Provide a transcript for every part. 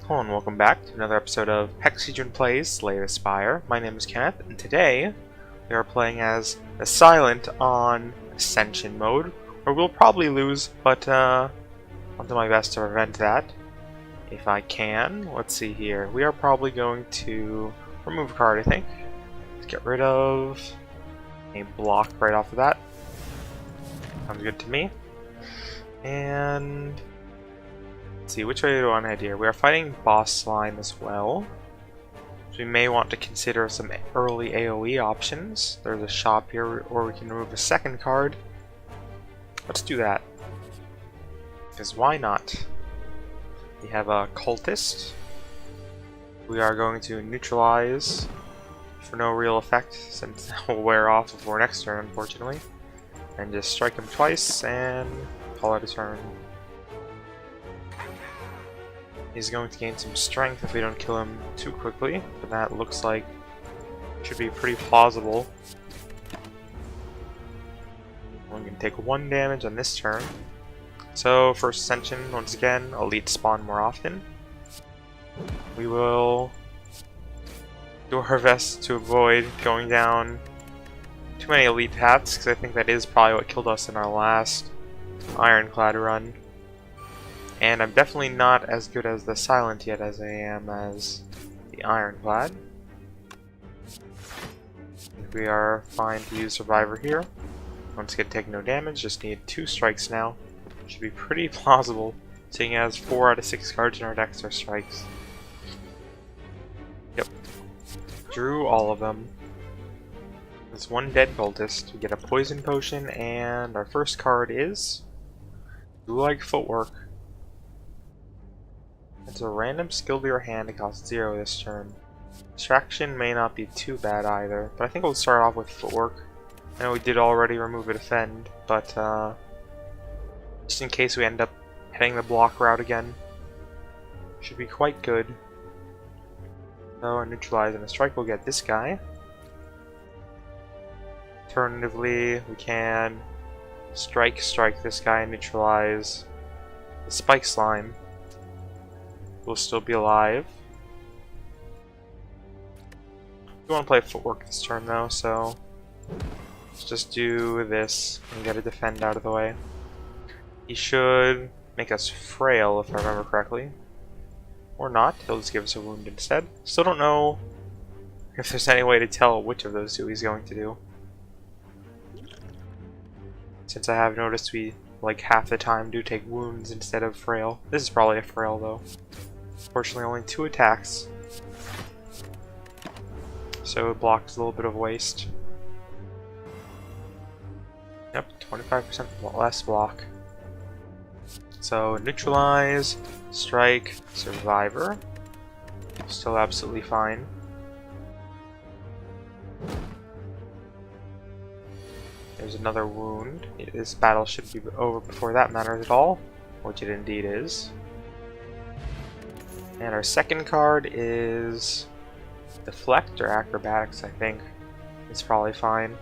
Hello and welcome back to another episode of Hexahedron Plays Slay Spire. My name is Kenneth, and today we are playing as a Silent on Ascension Mode, where we'll probably lose, but I'll do my best to prevent that, if I can. Let's see here. We are probably going to remove a card, I think. Let's get rid of a block right off of that. Sounds good to me. And let's see, which way do we want to head here? We are fighting boss slime as well, so we may want to consider some early AoE options. There's a shop here, or we can remove a second card. Let's do that, because why not? We have a cultist. We are going to neutralize for no real effect, since that will wear off before next turn, unfortunately. And just strike him twice and call it a turn. He's going to gain some strength if we don't kill him too quickly, but that looks like should be pretty plausible. We're going to take 1 damage on this turn. So for Ascension, once again, Elite spawn more often. We will do our best to avoid going down too many Elite paths, because I think that is probably what killed us in our last Ironclad run. And I'm definitely not as good as the Silent yet as I am as the Ironclad. We are fine to use Survivor here. Once again, take no damage, just need 2 strikes now. Should be pretty plausible, seeing as 4 out of 6 cards in our decks are strikes. Yep. Drew all of them. There's 1 dead cultist. We get a poison potion, and our first card is Like Footwork. It's a random skill to your hand. It costs 0 this turn. Distraction may not be too bad either, but I think we'll start off with Footwork. I know we did already remove a Defend, but just in case we end up heading the block route again, should be quite good. So a neutralize and a strike will get this guy. Alternatively, we can strike this guy and neutralize the Spike Slime. We'll still be alive. We want to play Footwork this turn though, so let's just do this and get a Defend out of the way. He should make us frail if I remember correctly. Or not, he'll just give us a wound instead. Still don't know if there's any way to tell which of those 2 he's going to do. Since I have noticed we, like, half the time do take wounds instead of frail. This is probably a frail though. Fortunately only 2 attacks, so it blocks a little bit of waste. Yep, 25% less block. So neutralize, strike, survivor. Still absolutely fine. There's another wound. This battle should be over before that matters at all, which it indeed is. And our second card is Deflect or Acrobatics, I think. It's probably fine.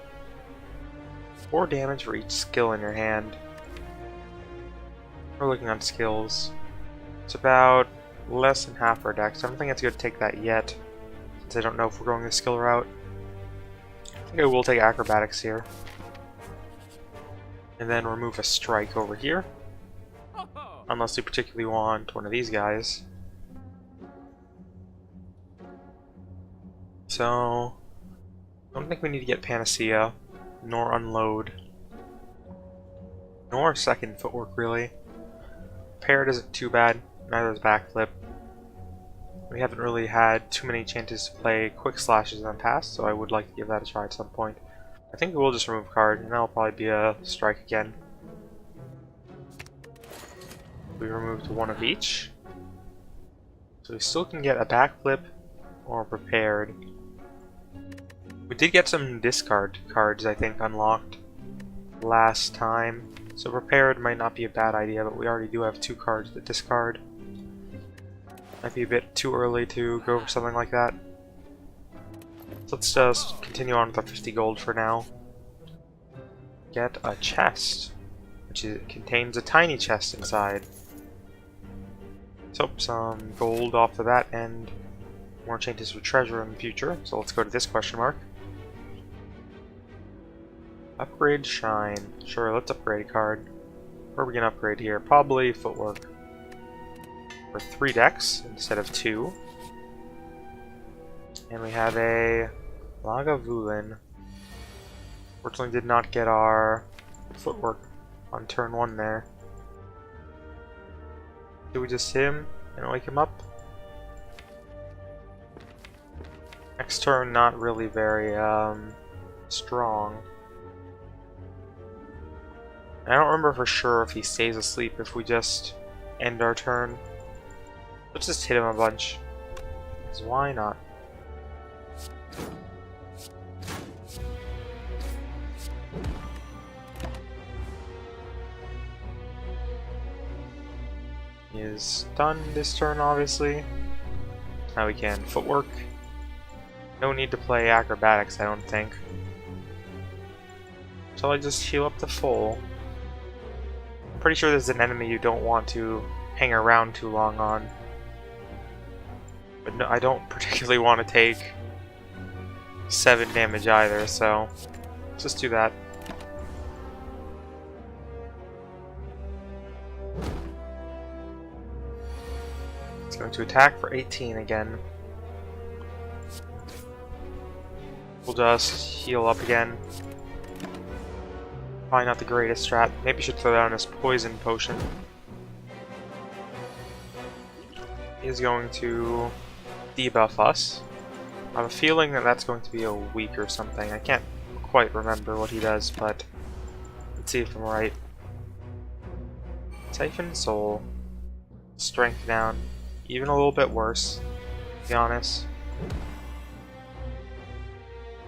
4 damage for each skill in your hand. We're looking on skills. It's about less than half our deck, so I don't think it's going to take that yet, since I don't know if we're going the skill route. I think I will take Acrobatics here. And then remove a strike over here. Unless we particularly want one of these guys. So I don't think we need to get Panacea, nor Unload, nor second Footwork really. Paired isn't too bad, neither is Backflip. We haven't really had too many chances to play Quick Slashes in the past, so I would like to give that a try at some point. I think we'll just remove a card, and that'll probably be a strike again. We removed 1 of each. So we still can get a Backflip or Prepared. We did get some discard cards, I think, unlocked last time. So Prepared might not be a bad idea, but we already do have 2 cards to discard. Might be a bit too early to go for something like that. So let's just continue on with our 50 gold for now. Get a chest, which contains a tiny chest inside. So, some gold off of that and more chances for treasure in the future. So let's go to this question mark. Upgrade Shine. Sure, let's upgrade a card. Where are we going to upgrade here? Probably Footwork. For 3 decks instead of 2. And we have a Lagavulin. Fortunately did not get our Footwork on turn 1 there. Do we just hit him and wake him up? Next turn, not really very strong. I don't remember for sure if he stays asleep if we just end our turn. Let's just hit him a bunch. 'Cause why not? He is stunned this turn, obviously. Now we can Footwork. No need to play Acrobatics, I don't think. Shall I just heal up to full? I'm pretty sure there's an enemy you don't want to hang around too long on. But no, I don't particularly want to take 7 damage either, so let's just do that. It's going to attack for 18 again. We'll just heal up again. Probably not the greatest strat. Maybe should throw down his poison potion. He's going to debuff us. I have a feeling that that's going to be a weak or something. I can't quite remember what he does, but let's see if I'm right. Siphon Soul. Strength down. Even a little bit worse, to be honest.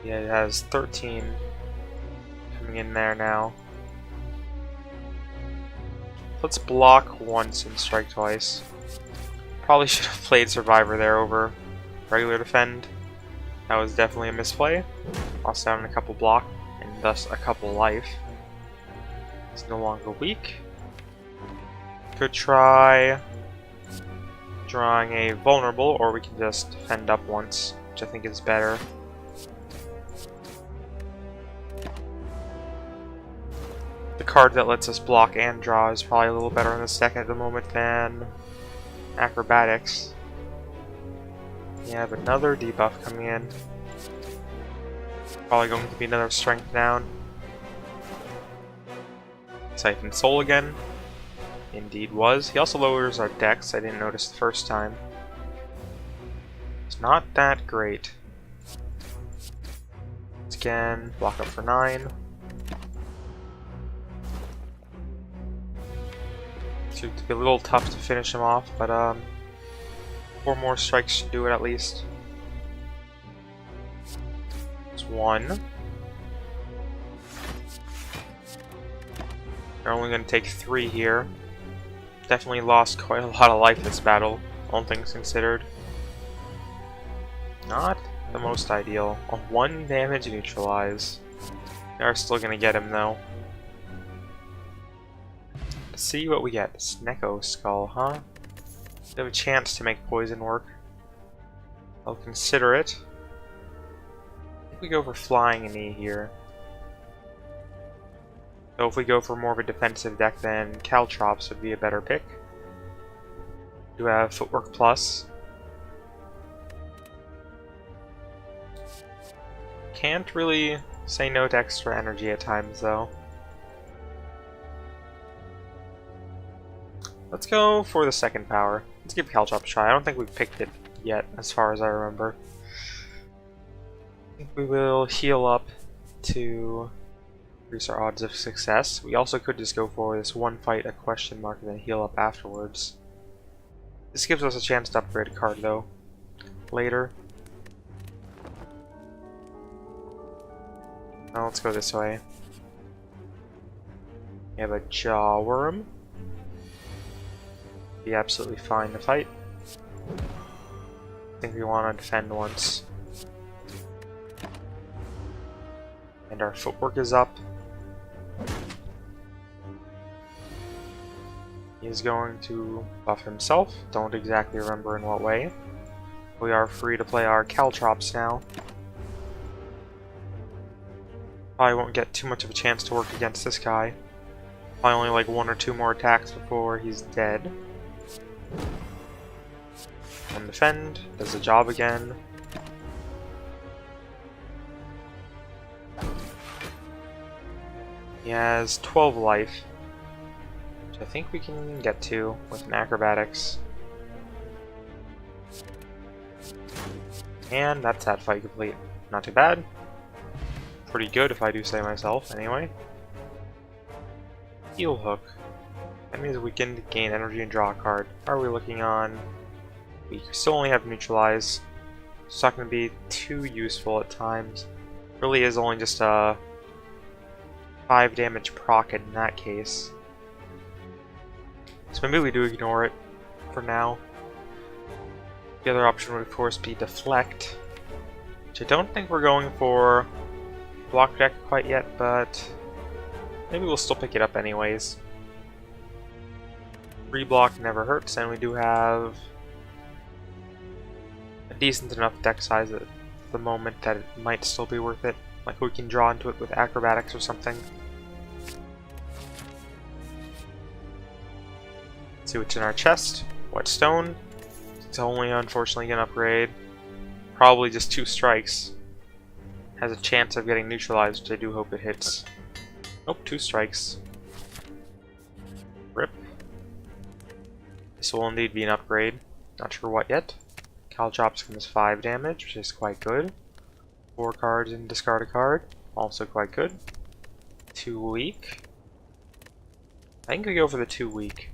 Yeah, it has 13 coming in there now. Let's block once and strike twice. Probably should have played Survivor there over regular defend. That was definitely a misplay. Lost down a couple block and thus a couple life. It's no longer weak. Could try drawing a vulnerable, or we can just fend up once, which I think is better. The card that lets us block and draw is probably a little better in this deck at the moment than Acrobatics. We have another debuff coming in. Probably going to be another strength down. Siphon Soul again. Indeed was. He also lowers our dex. I didn't notice the first time. It's not that great. Once again, block up for 9. To be a little tough to finish him off, but 4 more strikes should do it at least. It's 1. They're only going to take 3 here. Definitely lost quite a lot of life this battle, all things considered. Not the most ideal. A 1 damage neutralize. They are still going to get him though. Let's see what we get. Snecko Skull, huh? We have a chance to make poison work. I'll consider it. I think we go for Flying Knee here. So if we go for more of a defensive deck, then Caltrops would be a better pick. Do have Footwork Plus. Can't really say no to extra energy at times though. Let's go for the second power. Let's give Caltrops a try. I don't think we've picked it yet, as far as I remember. I think we will heal up to increase our odds of success. We also could just go for this one fight, a question mark, and then heal up afterwards. This gives us a chance to upgrade a card, though, later. Now let's go this way. We have a Jaw Worm. Be absolutely fine to fight. I think we want to defend once. And our Footwork is up. He's going to buff himself. Don't exactly remember in what way. We are free to play our Caltrops now. Probably won't get too much of a chance to work against this guy. Probably only like 1 or 2 more attacks before he's dead. And defend. Does the job again. He has 12 life. Which I think we can get to with an acrobatics. And that's that fight complete. Not too bad. Pretty good if I do say myself, anyway. Heal hook. That means we can gain energy and draw a card. Are we looking on? We still only have neutralize. It's not going to be too useful at times. Really is only just a 5 damage proc in that case. So maybe we do ignore it for now. The other option would of course be deflect, which I don't think we're going for block deck quite yet, but maybe we'll still pick it up anyways. Reblock never hurts, and we do have a decent enough deck size at the moment that it might still be worth it. Like we can draw into it with acrobatics or something. Let's see what's in our chest. Whetstone. It's only unfortunately gonna upgrade. Probably just 2 strikes. Has a chance of getting neutralized, which I do hope it hits. Nope, 2 strikes. Rip. This will indeed be an upgrade. Not sure what yet. Caltrops comes 5 damage, which is quite good. 4 cards and discard a card. Also quite good. 2 weak. I think we go for the 2 weak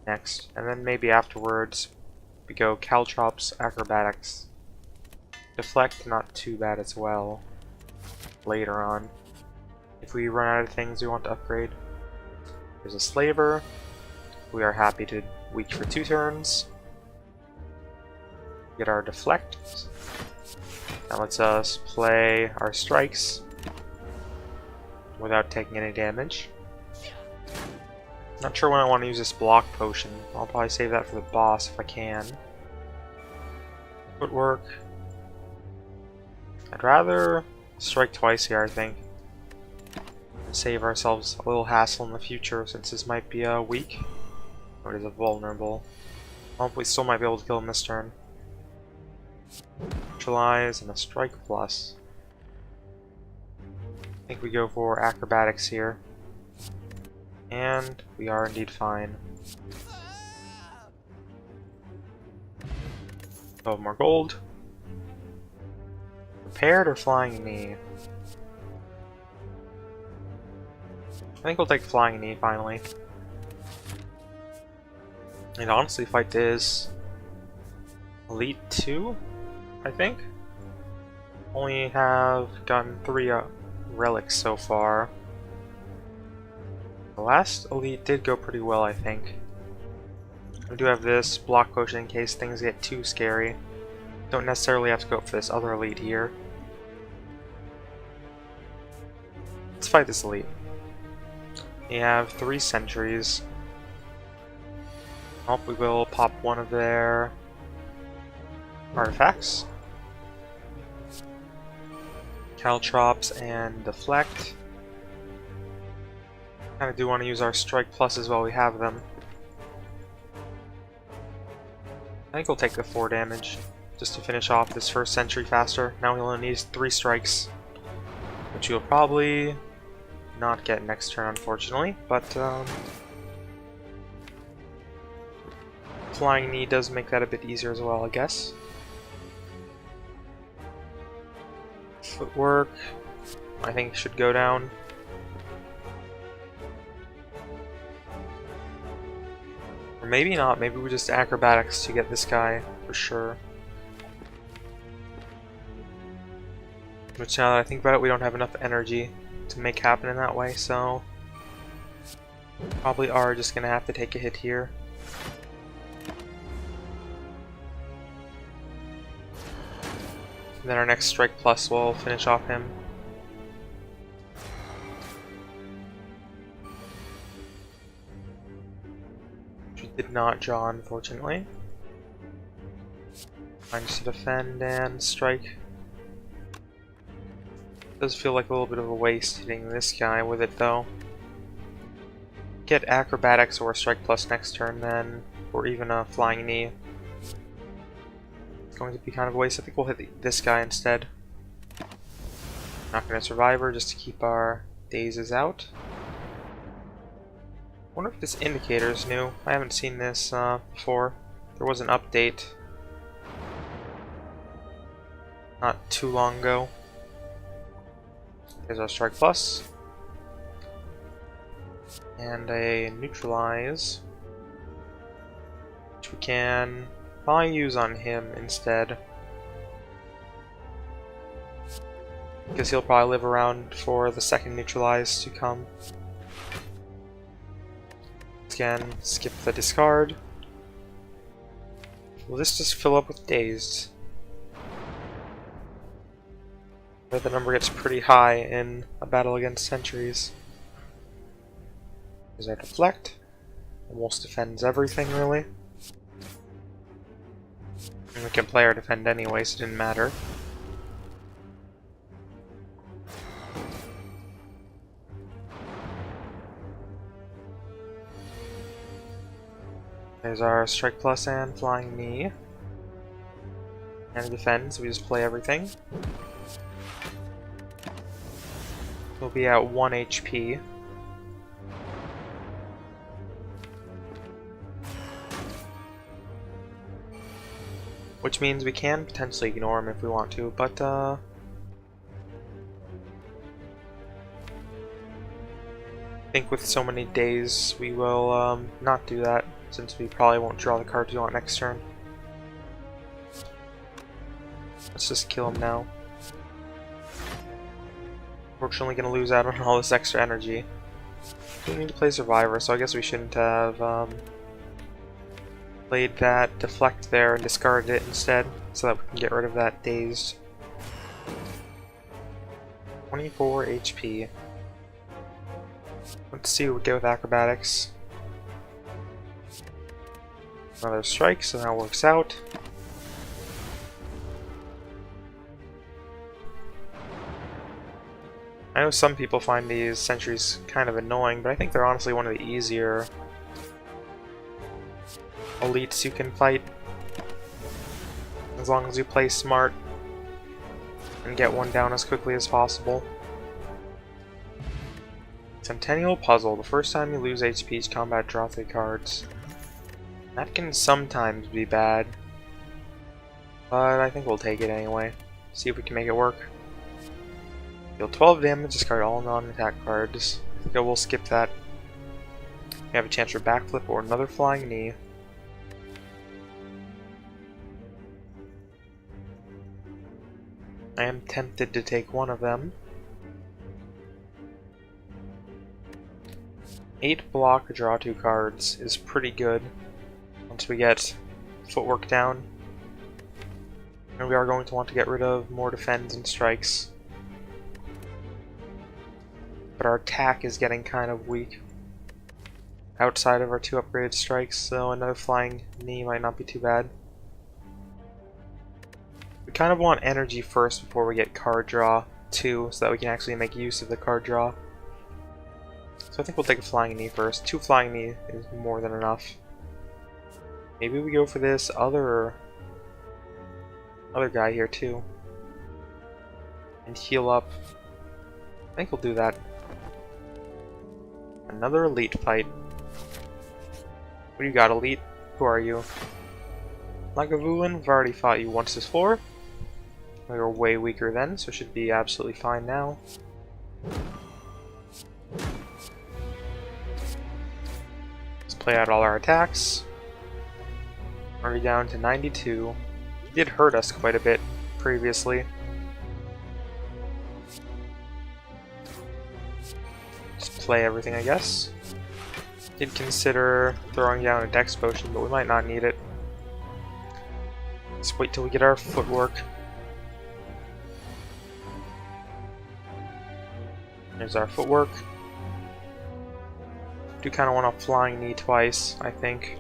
next. And then maybe afterwards we go Caltrops, acrobatics. Deflect, not too bad as well. Later on. If we run out of things we want to upgrade. There's a slaver. We are happy to weak for 2 turns. Get our deflect. That lets us play our strikes without taking any damage. Not sure when I want to use this block potion. I'll probably save that for the boss if I can. Footwork. I'd rather strike twice here, I think. And save ourselves a little hassle in the future since this might be a weak. Or it is a vulnerable. Hopefully still might be able to kill him this turn. Neutralize and a strike plus. I think we go for acrobatics here. And we are indeed fine. 12 more gold. Prepared or flying knee? I think we'll take flying knee finally. And honestly, fight is Elite 2, I think. Only have gotten 3 relics so far. The last Elite did go pretty well, I think. We do have this block potion in case things get too scary. Don't necessarily have to go for this other Elite here. Let's fight this Elite. We have 3 sentries. I hope we will pop one of their artifacts. Caltrops and deflect. Kinda do want to use our strike pluses while we have them. I think we'll take the 4 damage just to finish off this first sentry faster. Now we only need 3 strikes, which you'll probably not get next turn, unfortunately. But flying knee does make that a bit easier as well, I guess. Footwork, I think should go down. Or maybe not, maybe we just acrobatics to get this guy for sure. Which now that I think about it, we don't have enough energy to make happen in that way, so probably are just gonna have to take a hit here. And then our next strike plus will finish off him. Did not draw, unfortunately. Managed to defend and strike. Does feel like a little bit of a waste hitting this guy with it, though. Get acrobatics or strike plus next turn, then, or even a flying knee. It's going to be kind of a waste. I think we'll hit this guy instead. Not going to survive her just to keep our dazes out. I wonder if this indicator is new. I haven't seen this before. There was an update not too long ago. There's our strike plus. And a neutralize, which we can probably use on him instead. Because he'll probably live around for the second neutralize to come. Again, skip the discard. Will this just fill up with dazed? Where the number gets pretty high in a battle against sentries. There's our deflect. Almost defends everything, really. And we can play our defend anyway, so it didn't matter. There's our strike plus and flying knee. And defend, so we just play everything. We'll be at 1 HP. Which means we can potentially ignore him if we want to, but I think with so many days we will not do that, since we probably won't draw the cards we want next turn. Let's just kill him now. Fortunately gonna lose out on all this extra energy. We need to play Survivor, so I guess we shouldn't have played that deflect there and discarded it instead, so that we can get rid of that dazed. 24 HP. Let's see what we get with acrobatics. Another strike, so that works out. I know some people find these sentries kind of annoying, but I think they're honestly one of the easier elites you can fight. As long as you play smart and get one down as quickly as possible. Centennial Puzzle. The first time you lose HP's combat, draw 3 cards. That can sometimes be bad, but I think we'll take it anyway. See if we can make it work. Deal 12 damage, discard all non-attack cards. I think I will skip that. We have a chance for backflip or another flying knee. I am tempted to take one of them. 8 block, draw 2 cards is pretty good once we get footwork down. And we are going to want to get rid of more defends and strikes. But our attack is getting kind of weak outside of our 2 upgraded strikes, so another flying knee might not be too bad. We kind of want energy first before we get card draw too, so that we can actually make use of the card draw. So I think we'll take a flying knee first. 2 flying knee is more than enough. Maybe we go for this other guy here too. And heal up. I think we'll do that. Another elite fight. What do you got, elite? Who are you? Lagavulin, we've already fought you once before. We were way weaker then, so it should be absolutely fine now. Let's play out all our attacks. Already down to 92. He did hurt us quite a bit previously. Just play everything, I guess. Did consider throwing down a dex potion, but we might not need it. Let's wait till we get our footwork. There's our footwork. Do kind of want a flying knee twice, I think.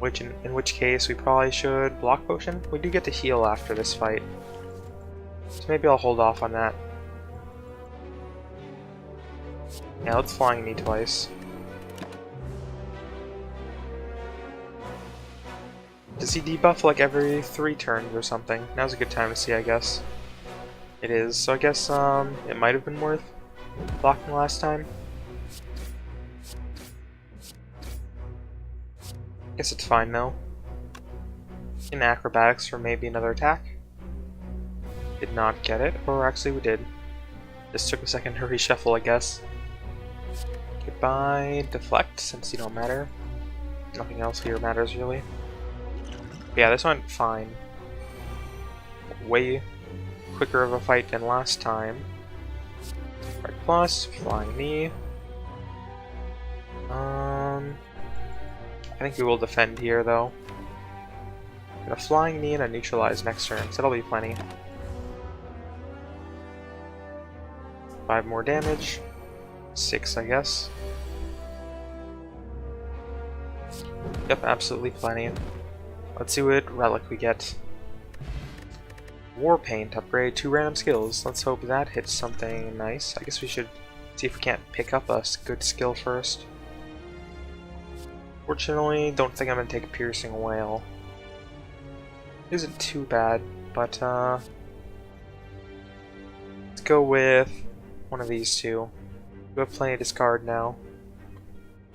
in which case we probably should block potion. We do get to heal after this fight, so maybe I'll hold off on that. Yeah, let's flying knee twice. Does he debuff like every 3 turns or something? Now's a good time to see, I guess. It is, so I guess it might have been worth blocking last time. Guess it's fine though. In acrobatics for maybe another attack. Did not get it, or actually we did. Just took a second to reshuffle, I guess. Goodbye, deflect, since you don't matter. Nothing else here matters really. Yeah, this went fine. Way quicker of a fight than last time. Right plus, flying knee. I think we will defend here though. And a flying knee and a neutralize next turn, so that'll be plenty. 5 more damage. 6, I guess. Yep, absolutely plenty. Let's see what relic we get. War Paint, upgrade 2 random skills. Let's hope that hits something nice. I guess we should see if we can't pick up a good skill first. Fortunately, don't think I'm going to take a Piercing Whale. Isn't too bad, but let's go with one of these two. We have plenty to discard now.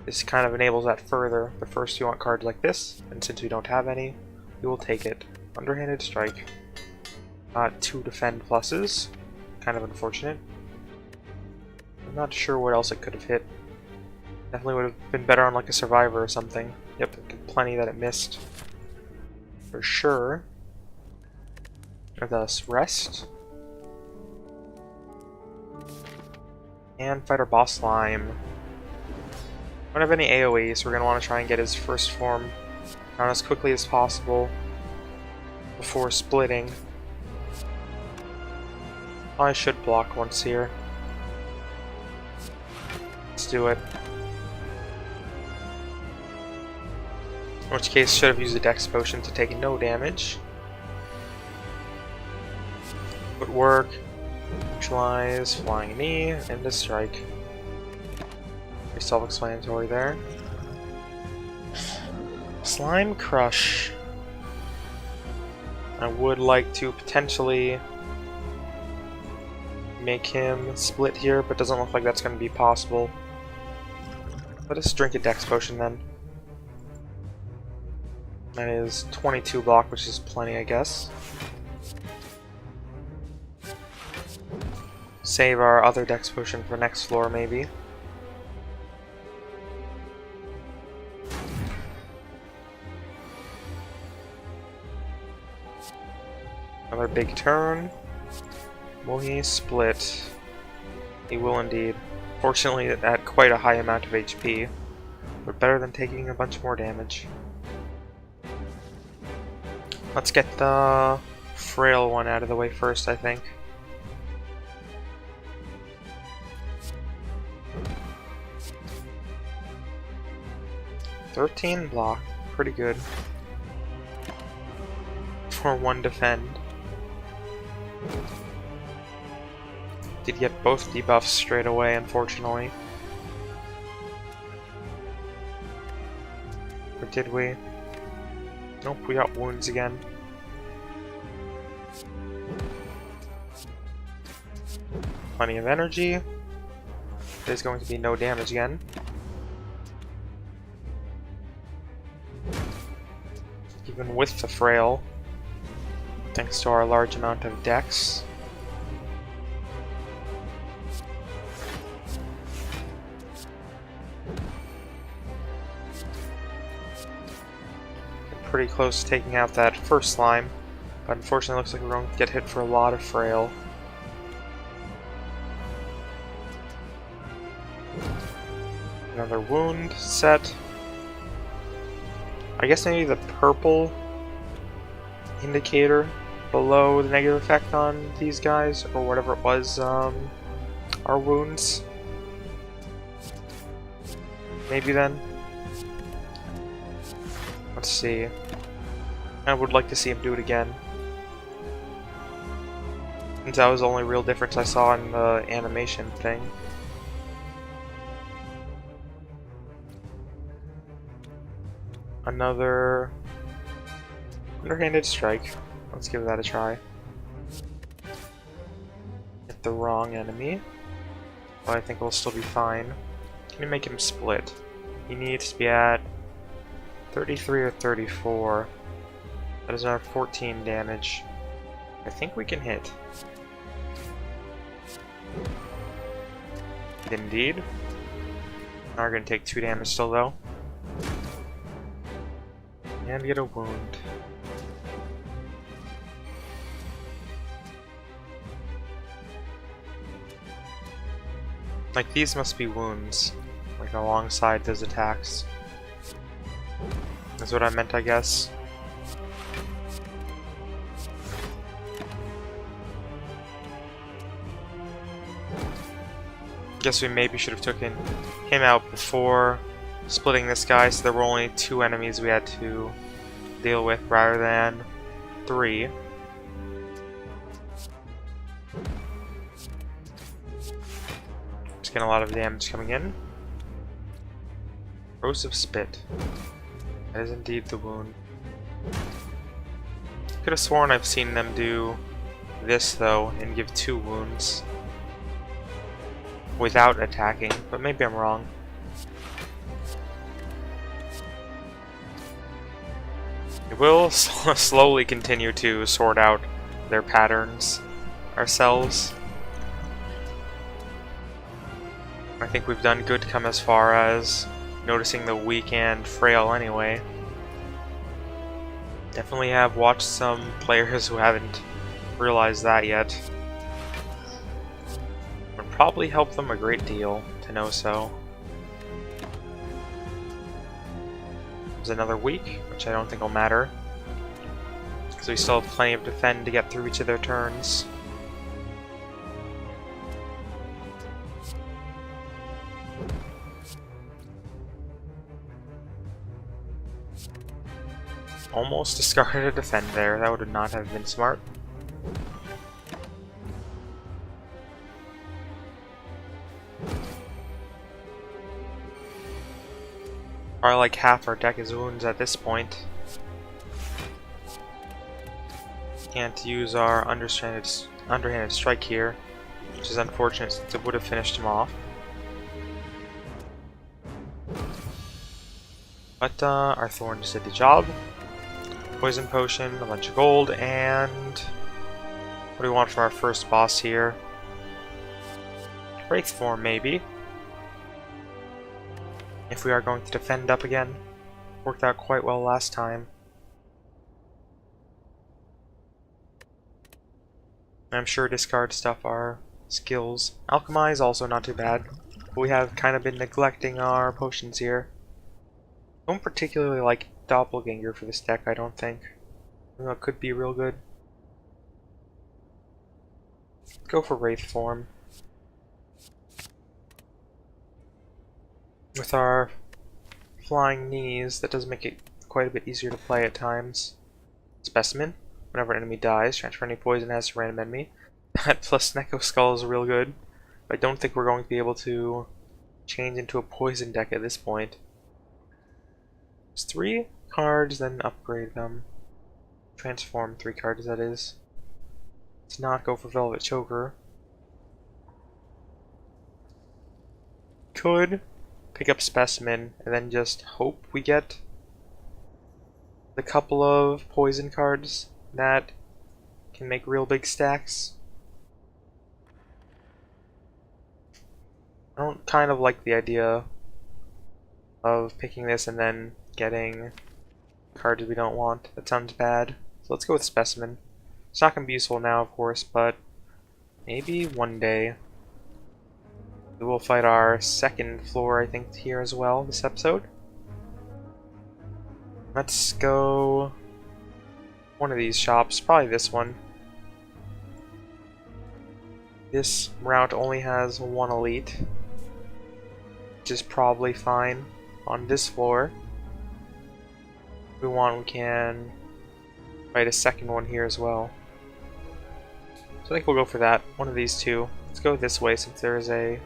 This kind of enables that further, but first you want cards like this, and since we don't have any, we will take it. Underhanded Strike. 2 defend pluses. Kind of unfortunate. I'm not sure what else it could have hit. Definitely would have been better on like a survivor or something. Yep, plenty that it missed. For sure. Let us rest. And fight our boss slime. We don't have any AoE, so we're going to want to try and get his first form down as quickly as possible before splitting. I should block once here. Let's do it. In which case, should have used a Dex potion to take no damage. Would work. Neutralize, flying knee, and a strike. Pretty self-explanatory there. Slime Crush. I would like to potentially make him split here, but doesn't look like that's going to be possible. Let us drink a Dex potion then. That is 22 block, which is plenty, I guess. Save our other Dex potion for next floor, maybe. Another big turn. Will he split? He will indeed. Fortunately, at quite a high amount of HP, but better than taking a bunch more damage. Let's get the frail one out of the way first, I think. $13 block, pretty good. For 1 defend. Did get both debuffs straight away, unfortunately. Or did we? Nope, we got wounds again. Plenty of energy. There's going to be no damage again. Even with the frail, thanks to our large amount of dex. Pretty close to taking out that first slime, but unfortunately it looks like we're going to get hit for a lot of frail. Another wound set. I guess maybe the purple indicator below the negative effect on these guys, or whatever it was, our wounds. Maybe then. Let's see. I would like to see him do it again. Since that was the only real difference I saw in the animation thing. Another underhanded strike. Let's give that a try. Hit the wrong enemy, but I think we'll still be fine. Can we make him split? He needs to be at 33 or 34. That is another 14 damage. I think we can hit. Indeed. Now we're going to take 2 damage still though. And get a wound. Like, these must be wounds, like alongside those attacks. That's what I meant, I guess. Guess we maybe should have taken him out before splitting this guy, so there were only 2 enemies we had to deal with rather than 3. Just getting a lot of damage coming in. Corrosive Spit. That is indeed the wound. Could have sworn I've seen them do this though and give 2 wounds without attacking, but maybe I'm wrong. We will slowly continue to sort out their patterns ourselves. I think we've done good to come as far as noticing the weak and frail anyway. Definitely have watched some players who haven't realized that yet. Would probably help them a great deal to know so. There's another week, which I don't think will matter, because we still have plenty of defend to get through each of their turns. Almost discarded a defend there. That would not have been smart. Probably like half our deck is wounds at this point. Can't use our underhanded strike here, which is unfortunate since it would have finished him off. But our thorns did the job. Poison potion, a bunch of gold, and what do we want from our first boss here? Wraith form, maybe. If we are going to defend up again. Worked out quite well last time. I'm sure discard stuff are skills. Alchemize, also not too bad. But we have kind of been neglecting our potions here. Don't particularly like Doppelganger for this deck, I don't think. Even though it could be real good. Go for Wraith form. With our flying knees, that does make it quite a bit easier to play at times. Specimen. Whenever an enemy dies, transfer any poison it has to random enemy. That plus Neko Skull is real good. But I don't think we're going to be able to change into a poison deck at this point. There's 3 cards, then upgrade them. Transform 3 cards, that is. Let's not go for Velvet Choker. Could pick up Specimen and then just hope we get the couple of poison cards that can make real big stacks. I don't kind of like the idea of picking this and then getting cards we don't want. That sounds bad. So let's go with Specimen. It's not going to be useful now, of course, but maybe one day. We will fight our second floor, I think, here as well, this episode. Let's go one of these shops, probably this one. This route only has 1 elite, which is probably fine on this floor. If we want, we can fight a second one here as well. So I think we'll go for that. One of these two. Let's go this way since there is a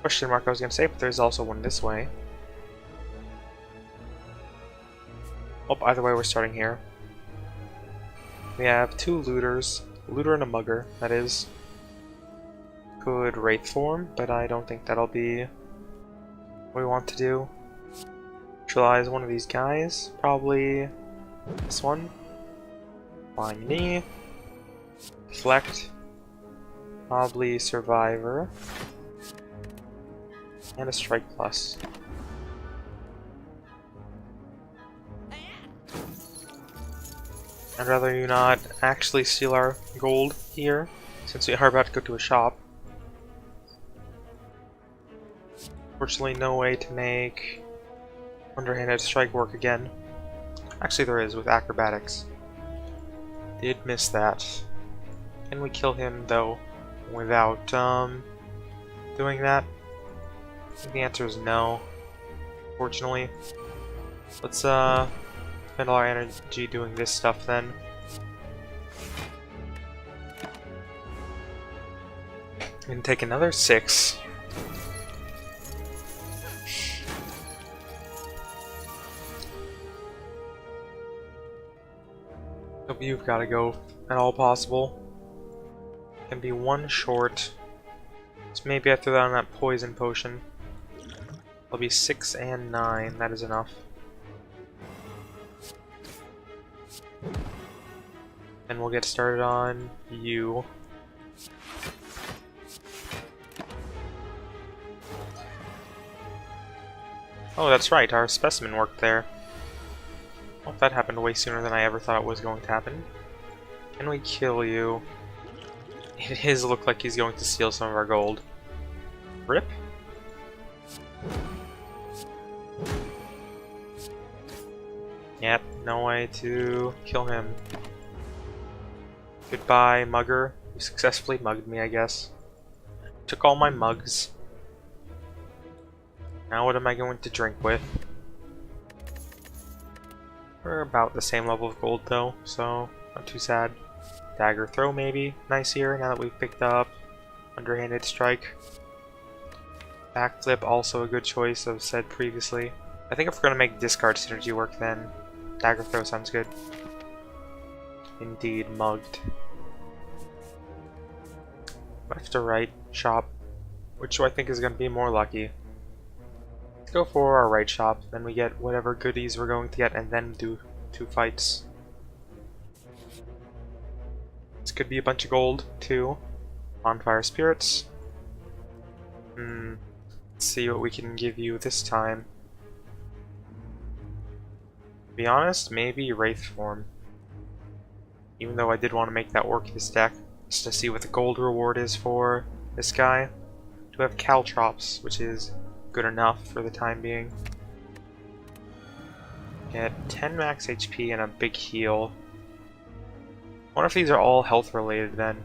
question mark I was going to say, but there's also one this way. Oh, either way, we're starting here. We have two looters. A looter and a mugger, that is. Could wraith form, but I don't think that'll be what we want to do. Neutralize one of these guys. Probably this one. Flying knee. Deflect. Probably survivor. And a strike plus. I'd rather you not actually steal our gold here, since we are about to go to a shop. Fortunately, no way to make underhanded strike work again. Actually, there is with acrobatics. Did miss that. Can we kill him though without doing that? I think the answer is no. Fortunately, let's spend all our energy doing this stuff then. And take another 6. Hope you've got to go at all possible. Can be one short. So maybe I throw down that poison potion. It'll be 6 and 9. That is enough. And we'll get started on you. Oh, that's right, our specimen worked there. Well, that happened way sooner than I ever thought it was going to happen. Can we kill you? It does look like he's going to steal some of our gold. Rip. Yep, no way to kill him. Goodbye, mugger. You successfully mugged me, I guess. Took all my mugs. Now what am I going to drink with? We're about the same level of gold though, so not too sad. Dagger throw maybe. Nice here, now that we've picked up underhanded strike. Backflip, also a good choice, as said previously. I think if we're going to make discard synergy work then dagger throw sounds good. Indeed, mugged. Left or right, shop. Which do I think is going to be more lucky? Let's go for our right shop, then we get whatever goodies we're going to get, and then do 2 fights. This could be a bunch of gold, too. Bonfire spirits. Let's see what we can give you this time. To be honest, maybe wraith form. Even though I did want to make that work this deck, just to see what the gold reward is for this guy. We have caltrops, which is good enough for the time being. Get 10 max HP and a big heal. I wonder if these are all health related then.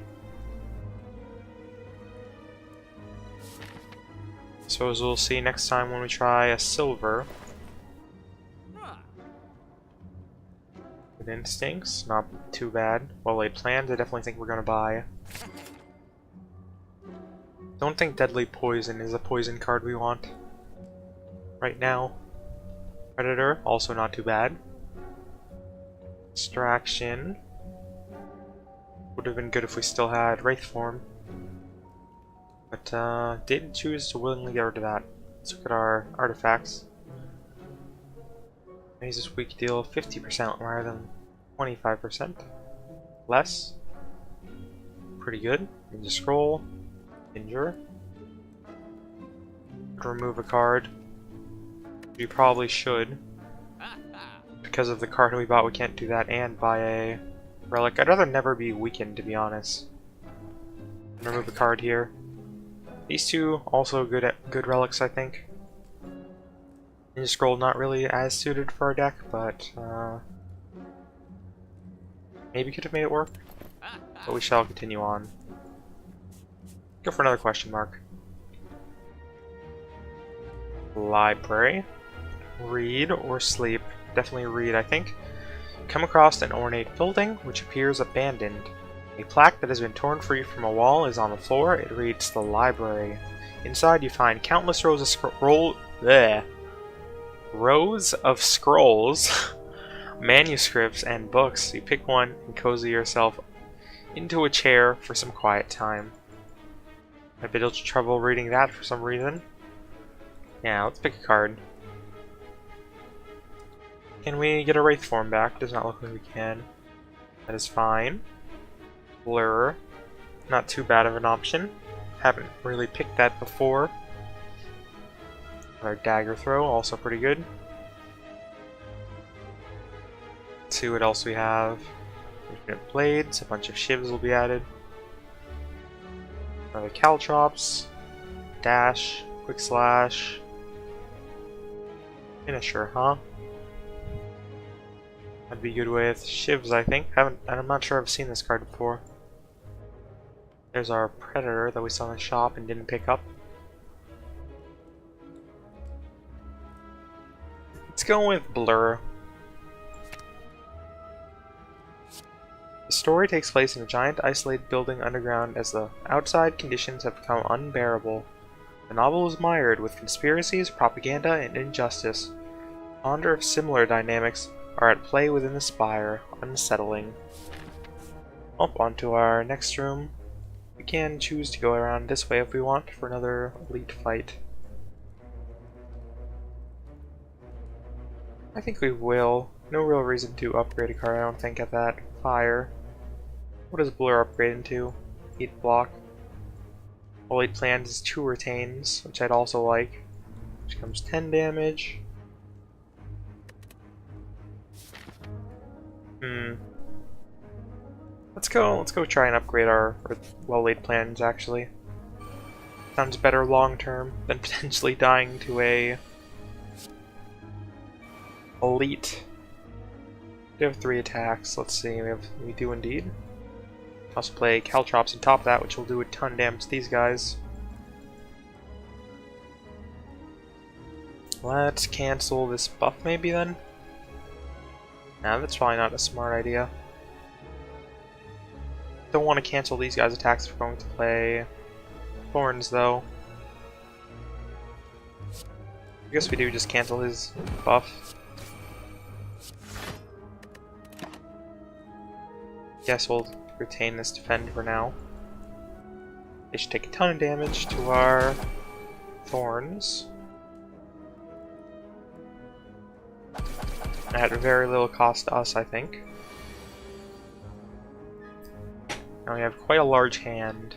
Suppose we'll see next time when we try a silver. Good instincts, not too bad. Well laid plans, I definitely think we're gonna buy. Don't think Deadly Poison is a poison card we want right now. Predator, also not too bad. Distraction. Would have been good if we still had Wraith form. But did choose to willingly get rid of that. Let's look at our artifacts. Makes this weak deal 50% rather than 25%. Less. Pretty good. Ninja Scroll. Injure. Remove a card. We probably should. Because of the card we bought, we can't do that and buy a relic. I'd rather never be weakened, to be honest. Remove a card here. These two also good relics, I think. Ninja Scroll not really as suited for our deck, but maybe could have made it work. But we shall continue on. Go for another question mark. Library. Read or sleep. definitely read, I think. Come across an ornate building which appears abandoned. A plaque that has been torn free from a wall is on the floor. It reads the library. Inside you find countless rows of scrolls, manuscripts, and books. You pick one and cozy yourself into a chair for some quiet time. I had a bit of trouble reading that for some reason. Yeah, let's pick a card. Can we get a Wraith form back? Does not look like we can. That is fine. Blur. Not too bad of an option. Haven't really picked that before. Our dagger throw, also pretty good. Let's see what else we have. Infinite blades, a bunch of shivs will be added. Another caltrops. Dash, quick slash. Finisher, huh? I'd be good with shivs, I think. I'm not sure I've seen this card before. There's our Predator that we saw in the shop and didn't pick up. Let's go with Blur. The story takes place in a giant isolated building underground as the outside conditions have become unbearable. The novel is mired with conspiracies, propaganda, and injustice. Ponder if similar dynamics are at play within the Spire. Unsettling. Up onto our next room. We can choose to go around this way if we want for another elite fight. I think we will. No real reason to upgrade a card, I don't think, at that. Fire. What does Blur upgrade into? 8 block. All 8 plans is 2 retains, which I'd also like. Which comes 10 damage. Let's go try and upgrade our well-laid plans, actually. Sounds better long-term than potentially dying to a elite. We have 3 attacks. Let's see, we do indeed. Also play caltrops on top of that, which will do a ton of damage to these guys. Let's cancel this buff maybe then. Nah, that's probably not a smart idea. Don't want to cancel these guys' attacks if we're going to play Thorns, though. I guess we do just cancel his buff. Guess we'll retain this defend for now. They should take a ton of damage to our Thorns. At very little cost to us, I think. Now we have quite a large hand.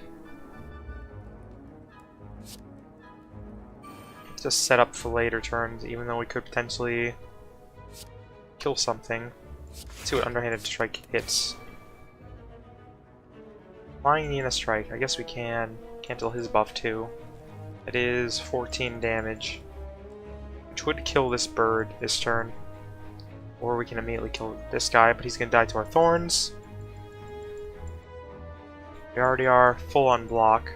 Let's just set up for later turns, even though we could potentially kill something. Let's see what underhanded strike hits. Flying Nina strike. I guess we can cancel his buff too. It is 14 damage, which would kill this bird this turn. Or we can immediately kill this guy, but he's gonna die to our Thorns. We already are full on block.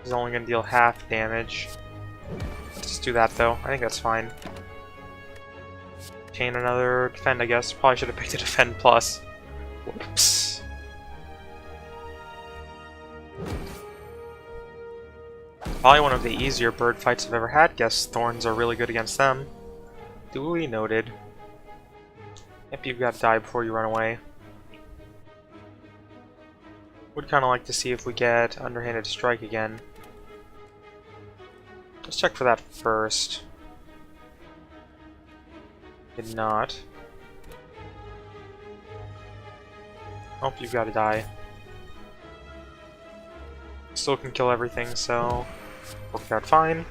He's only gonna deal half damage. Let's just do that though. I think that's fine. Chain another defend, I guess. Probably should have picked a defend plus. Whoops. Probably one of the easier bird fights I've ever had. Guess Thorns are really good against them. Duly noted. Yep, you've got to die before you run away. Would kind of like to see if we get underhanded strike again. Let's check for that first. Did not. Oh, you've got to die. Still can kill everything, so worked out fine.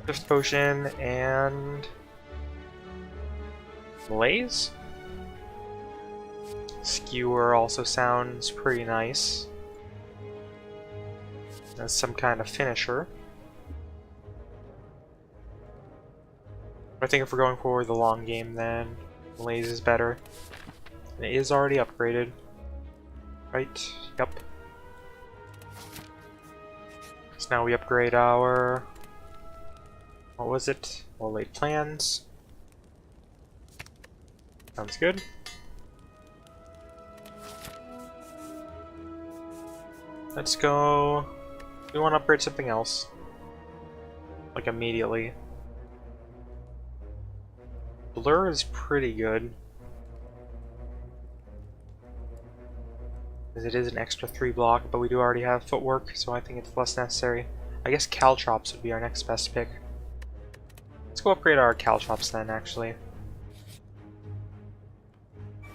Drift potion and Blaze. Skewer also sounds pretty nice. As some kind of finisher. I think if we're going for the long game, then Blaze is better. And it is already upgraded. Right? Yep. Let's So now we upgrade our... what was it? Well-laid plans. Sounds good. Let's go... we want to upgrade something else. Like immediately. Blur is pretty good. As it is an extra 3 block, but we do already have footwork, so I think it's less necessary. I guess Caltrops would be our next best pick. Let's go upgrade our Caltrops then, actually.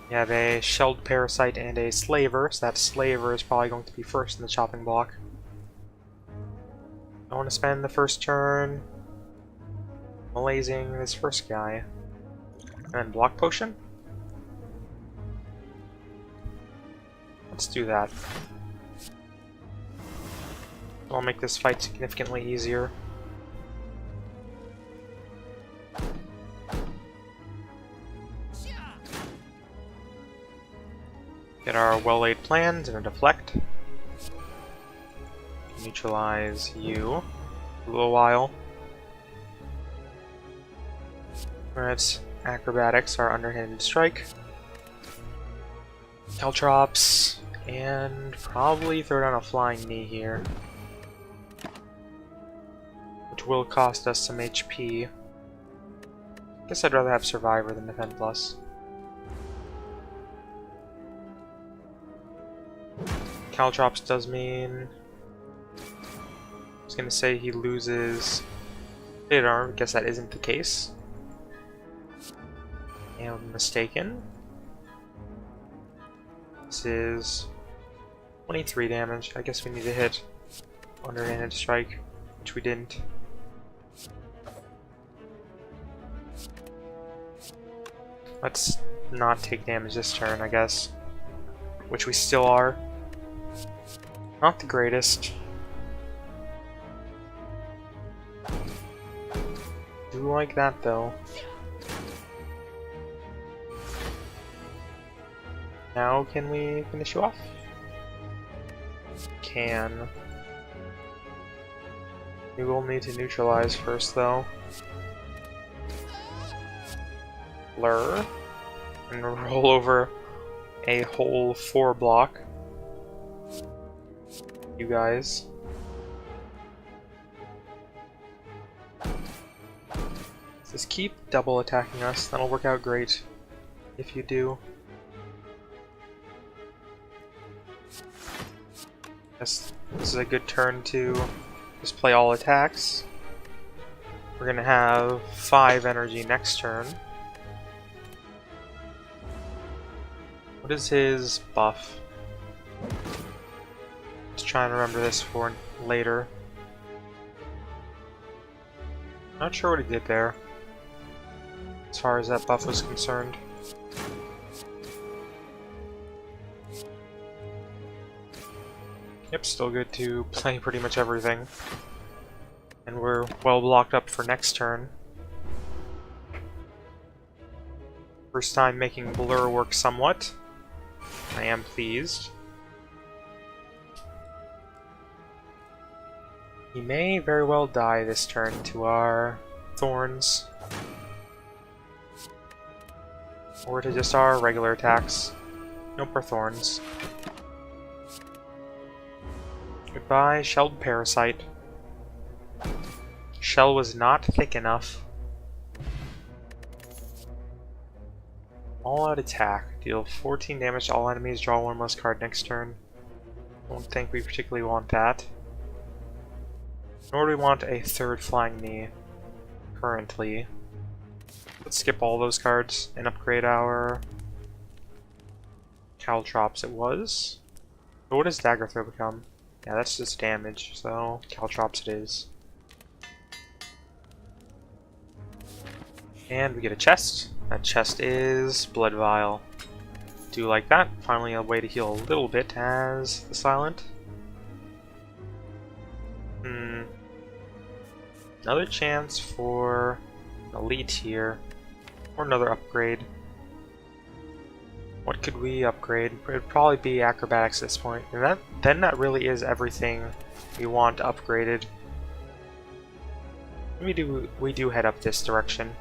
We have a Shelled Parasite and a Slaver, so that Slaver is probably going to be first in the chopping block. I want to spend the first turn malazing this first guy. And then Block Potion? Let's do that. I'll make this fight significantly easier. Get our well-laid plans and a deflect. Neutralize you for a little while. Alright, acrobatics, our underhanded strike. Caltrops, and probably throw down a flying knee here. Which will cost us some HP. Guess I'd rather have Survivor than Defend Plus. Caltrops does mean... I was gonna say he loses hit arm, guess that isn't the case. I'm mistaken. This is 23 damage. I guess we need to hit underhanded strike, which we didn't. Let's not take damage this turn, I guess. Which we still are. Not the greatest. Do like that though. Now can we finish you off? Can. We will need to neutralize first though. Blur. And roll over a whole 4 block. You guys. Just keep double attacking us, that'll work out great if you do. Guess this is a good turn to just play all attacks. We're gonna have 5 energy next turn. What is his buff? Let's try and remember this for later. Not sure what he did there, as far as that buff was concerned. Yep, still good to play pretty much everything. And we're well blocked up for next turn. First time making Blur work somewhat. I am pleased. He may very well die this turn to our Thorns. Or to just our regular attacks. Nope, our Thorns. Goodbye, Shelled Parasite. Shell was not thick enough. All-out attack. Deal 14 damage to all enemies, draw 1 less card next turn. Don't think we particularly want that. Nor do we want a 3rd Flying Knee currently. Let's skip all those cards and upgrade our Caltrops it was. But what does Dagger Throw become? Yeah, that's just damage, so Caltrops it is. And we get a chest. That chest is Blood Vial. Do like that. Finally a way to heal a little bit as the Silent. Another chance for Elite here. Or another upgrade. What could we upgrade? It would probably be Acrobatics at this point. And then that really is everything we want upgraded. We do head up this direction.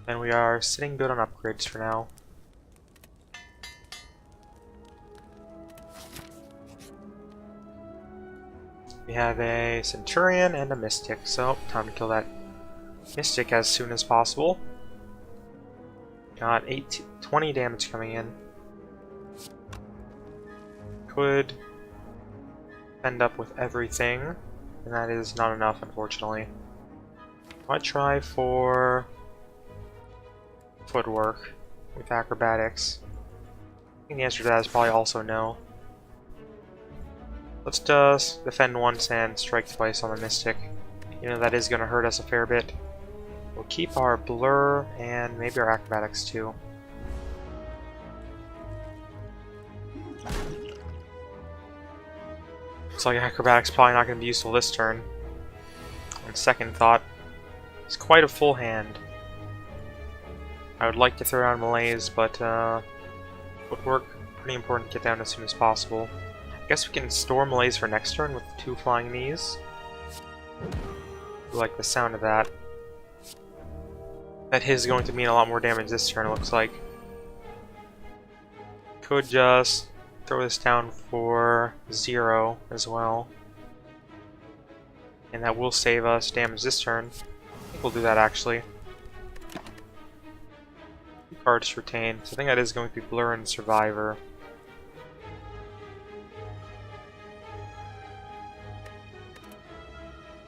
And we are sitting good on upgrades for now. We have a Centurion and a Mystic, so time to kill that Mystic as soon as possible. Got 20 damage coming in. Could end up with everything, and that is not enough, unfortunately. Might try for footwork with acrobatics. I think the answer to that is probably also no. Let's just defend once and strike twice on the Mystic. You know, that is going to hurt us a fair bit. We'll keep our blur and maybe our acrobatics too. Looks like acrobatics probably not going to be useful this turn. On second thought, it's quite a full hand. I would like to throw down melees, but footwork, pretty important to get down as soon as possible. I guess we can store melees for next turn with 2 flying knees. I like the sound of that. That is going to mean a lot more damage this turn, it looks like. Could just throw this down for 0 as well. And that will save us damage this turn. I think we'll do that actually. Cards retained. So I think that is going to be Blur and Survivor.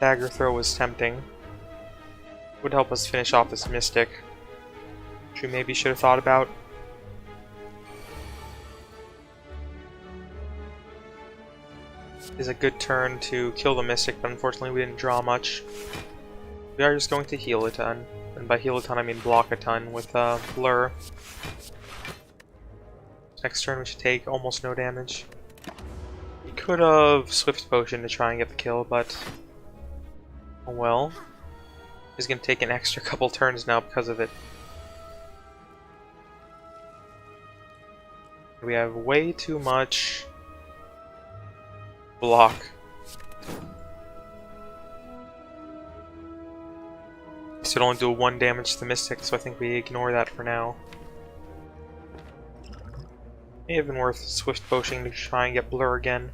Dagger throw was tempting. Would help us finish off this Mystic, which we maybe should have thought about. Is a good turn to kill the Mystic, but unfortunately we didn't draw much. We are just going to heal a ton. And by heal a ton, I mean block a ton with Blur. Next turn we should take almost no damage. We could have Swift Potion to try and get the kill, but oh well. He's going to take an extra couple turns now because of it. We have way too much block. So it'll only do 1 damage to the Mystic, so I think we ignore that for now. May have been worth Swift Potion to try and get Blur again.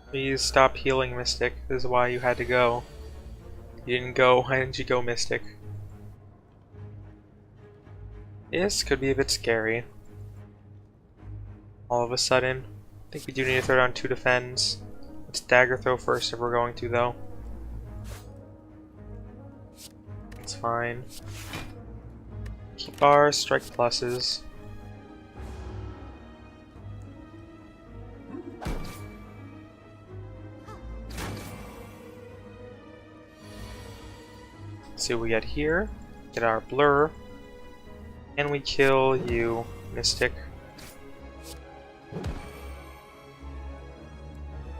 Please stop healing, Mystic. This is why you had to go. You didn't go. Why didn't you go, Mystic? This could be a bit scary. All of a sudden. I think we do need to throw down 2 defends. Let's dagger throw first if we're going to, though. It's fine. Keep our strike pluses. See what we get here. Get our Blur. And we kill you, Mystic.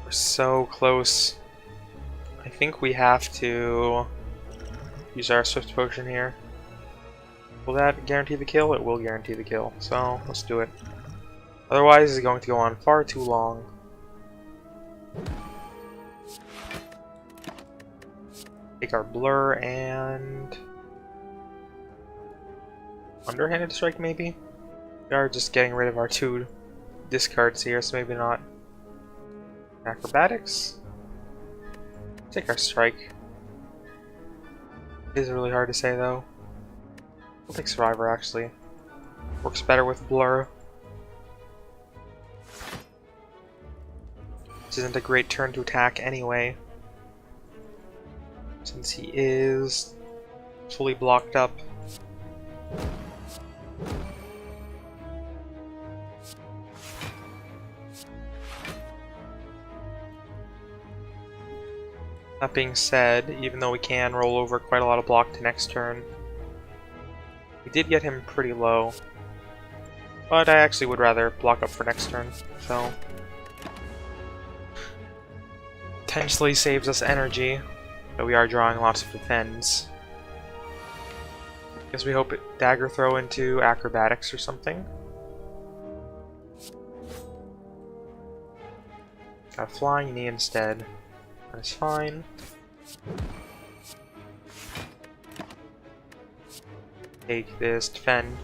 We're so close. I think we have to use our Swift Potion here. Will that guarantee the kill? It will guarantee the kill, so let's do it. Otherwise, it's going to go on far too long. Take our Blur and underhanded strike, maybe? We are just getting rid of our 2 discards here, so maybe not. Acrobatics. Take our strike. It is really hard to say though. We'll take Survivor actually. Works better with Blur. This isn't a great turn to attack anyway, since he is fully blocked up. That being said, even though we can roll over quite a lot of block to next turn, we did get him pretty low. But I actually would rather block up for next turn, so potentially saves us energy. But we are drawing lots of defense. Guess we hope it dagger throw into acrobatics or something. Got a flying knee instead. That's fine. Take this, defend.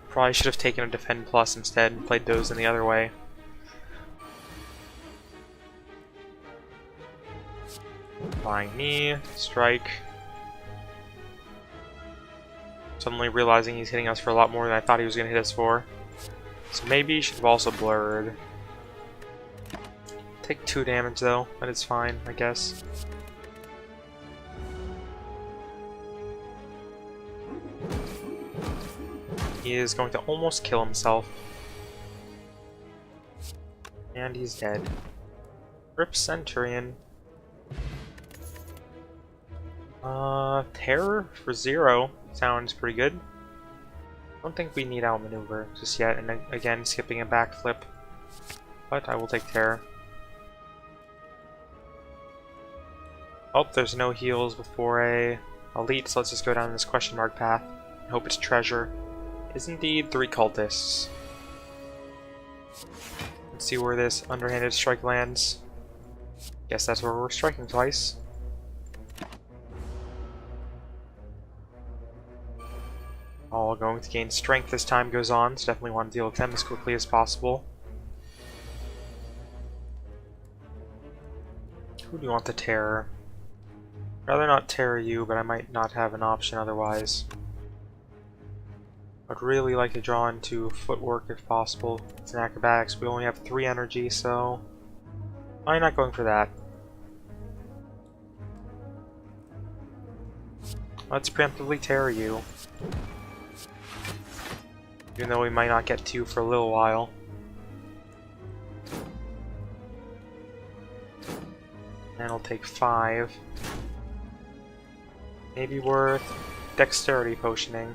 Probably should have taken a defend plus instead and played those in the other way. Flying knee, strike. Suddenly realizing he's hitting us for a lot more than I thought he was going to hit us for. So maybe he should have also blurred. Take 2 damage though, but it's fine, I guess. He is going to almost kill himself. And he's dead. Rip Centurion. Terror for 0 sounds pretty good. Don't think we need outmaneuver just yet, and again skipping a backflip. But I will take Terror. Oh, there's no heals before a elite, so let's just go down this question mark path. I hope it's treasure. Is indeed 3 cultists. Let's see where this underhanded strike lands. Guess that's where we're striking twice. All going to gain strength as time goes on, so definitely want to deal with them as quickly as possible. Who do you want to terror? I'd rather not terror you, but I might not have an option otherwise. I'd really like to draw into footwork if possible. It's an acrobatics. We only have 3 energy, so I'm not going for that. Let's preemptively terror you. Even though we might not get to for a little while. And it'll take 5. Maybe worth dexterity potioning.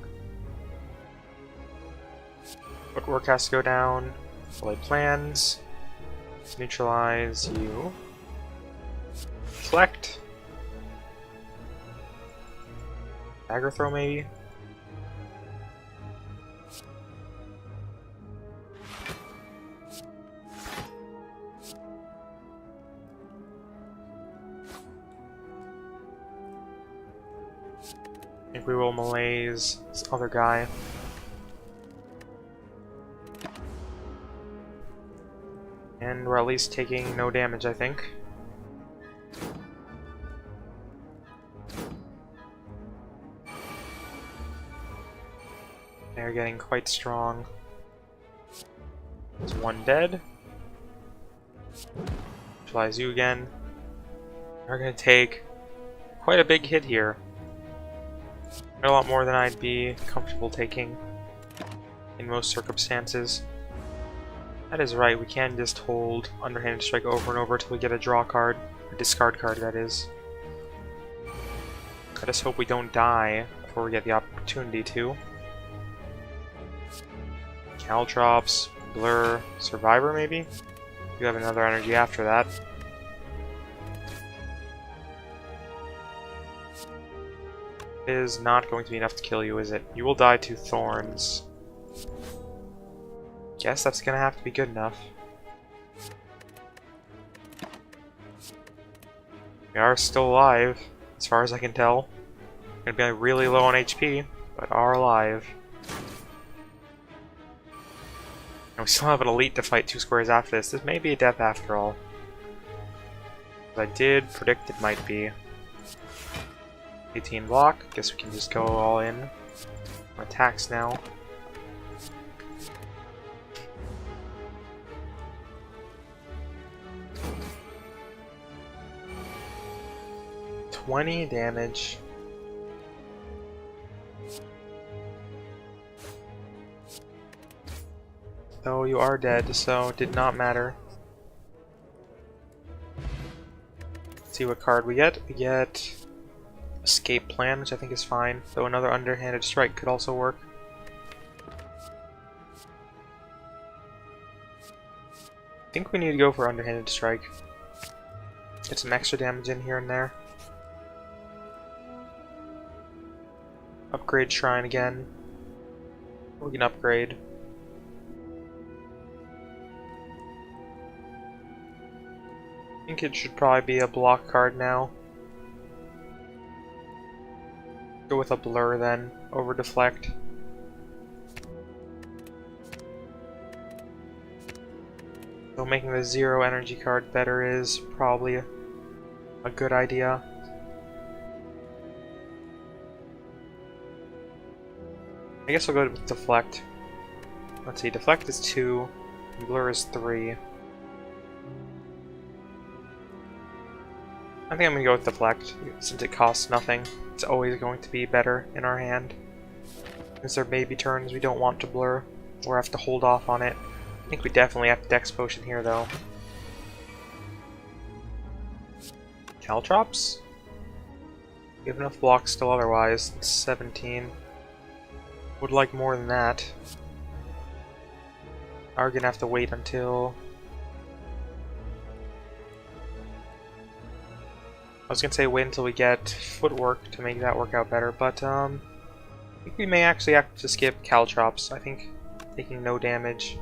Footwork has to go down. Fully plans. Neutralize you. Deflect. Dagger throw maybe? I think we will malaise this other guy. And we're at least taking no damage, I think. They're getting quite strong. There's 1 dead. Neutralize you again. We're gonna take quite a big hit here. A lot more than I'd be comfortable taking in most circumstances. That is right, we can just hold Underhanded Strike over and over until we get a draw card, a discard card that is. I just hope we don't die before we get the opportunity to. Caltrops, Blur, Survivor maybe? You have another energy after that. Is not going to be enough to kill you, is it? You will die to thorns. Guess that's gonna have to be good enough. We are still alive, as far as I can tell. Gonna be really low on HP, but are alive. And we still have an elite to fight 2 squares after this. This may be a death after all. But I did predict it might be. 18 block. Guess we can just go all in. Attacks now. $20 damage. Though you are dead, so it did not matter. Let's see what card we get. We get Escape Plan, which I think is fine, though another Underhanded Strike could also work. I think we need to go for Underhanded Strike. Get some extra damage in here and there. upgrade shrine again. We can upgrade. I think it should probably be a block card now. Go with a blur then, over deflect. So making the 0 energy card better is probably a good idea. I guess I'll go with deflect. Let's see, deflect is 2, blur is 3. I think I'm gonna go with deflect, since it costs nothing. It's always going to be better in our hand. Since there may be turns we don't want to blur, or have to hold off on it. I think we definitely have to Dex Potion here though. Caltrops? We have enough blocks still otherwise. It's 17. Would like more than that. Are gonna have to wait until... I was gonna say wait until we get footwork to make that work out better, but I think we may actually have to skip Caltrops. I think taking no damage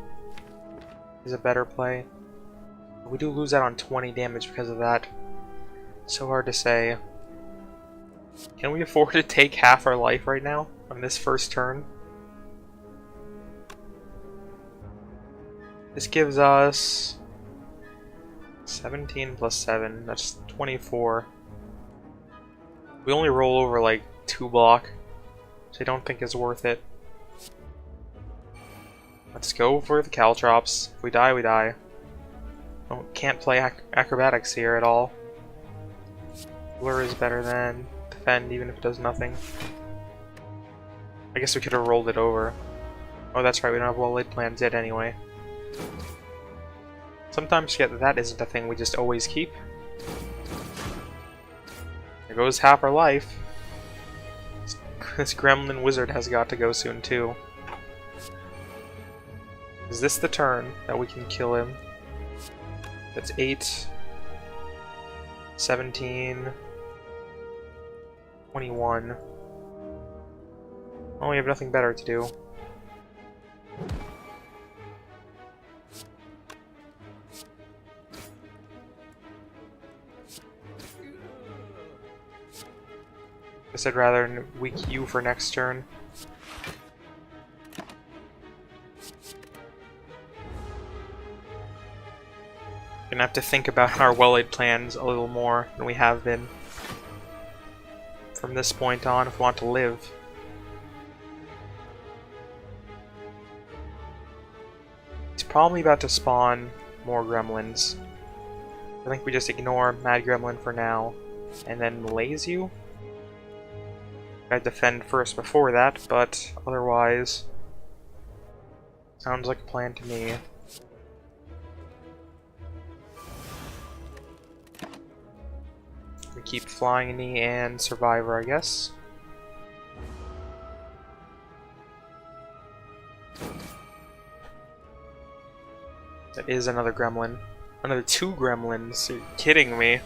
is a better play. We do lose out on 20 damage because of that. So hard to say. Can we afford to take half our life right now on this first turn? This gives us 17 plus 7, that's 24. We only roll over like 2 block, so I don't think it's worth it. Let's go for the Caltrops. If we die, we die. Can't play acrobatics here at all. Blur is better than defend, even if it does nothing. I guess we could have rolled it over. Oh, that's right, we don't have well-laid plans yet anyway. Sometimes forget that that isn't a thing we just always keep. There goes half our life. This gremlin wizard has got to go soon too. Is this the turn that we can kill him? That's 8, 17, 21. Oh, we have nothing better to do. Guess I'd rather weak you for next turn. Gonna have to think about our well-laid plans a little more than we have been from this point on if we want to live. He's probably about to spawn more gremlins. I think we just ignore Mad Gremlin for now and then malaise you. I'd defend first before that, but otherwise sounds like a plan to me. We keep Flying Knee and Survivor, I guess. That is another gremlin. Another 2 gremlins. Are you kidding me?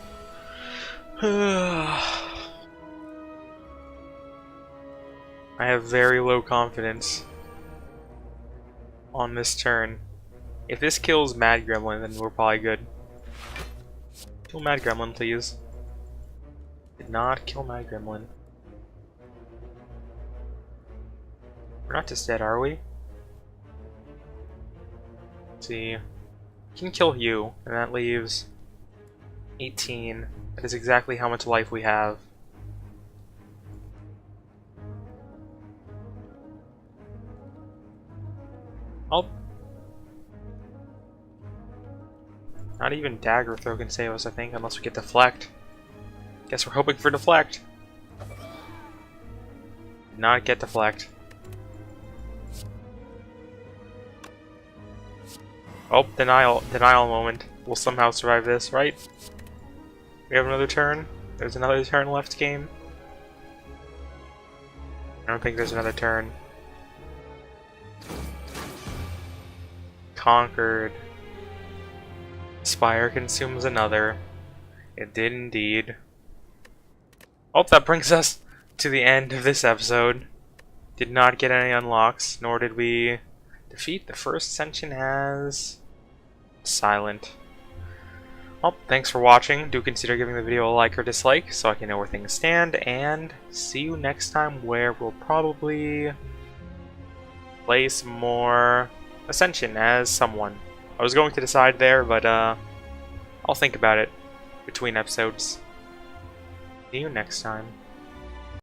I have very low confidence on this turn. If this kills Mad Gremlin, then we're probably good. Kill Mad Gremlin, please. Did not kill Mad Gremlin. We're not just dead, are we? Let's see. We can kill you, and that leaves 18. That is exactly how much life we have. Not even Dagger Throw can save us, I think, unless we get Deflect. Guess we're hoping for Deflect. Did not get Deflect. Oh, denial moment. We'll somehow survive this, right? We have another turn. There's another turn left, game. I don't think there's another turn. Conquered. Spire consumes another. It did indeed. Oh, that brings us to the end of this episode. Did not get any unlocks, nor did we defeat the first Ascension as Silent. Well, thanks for watching. Do consider giving the video a like or dislike so I can know where things stand, and see you next time where we'll probably play some more Ascension as someone. I was going to decide there, but I'll think about it between episodes. See you next time.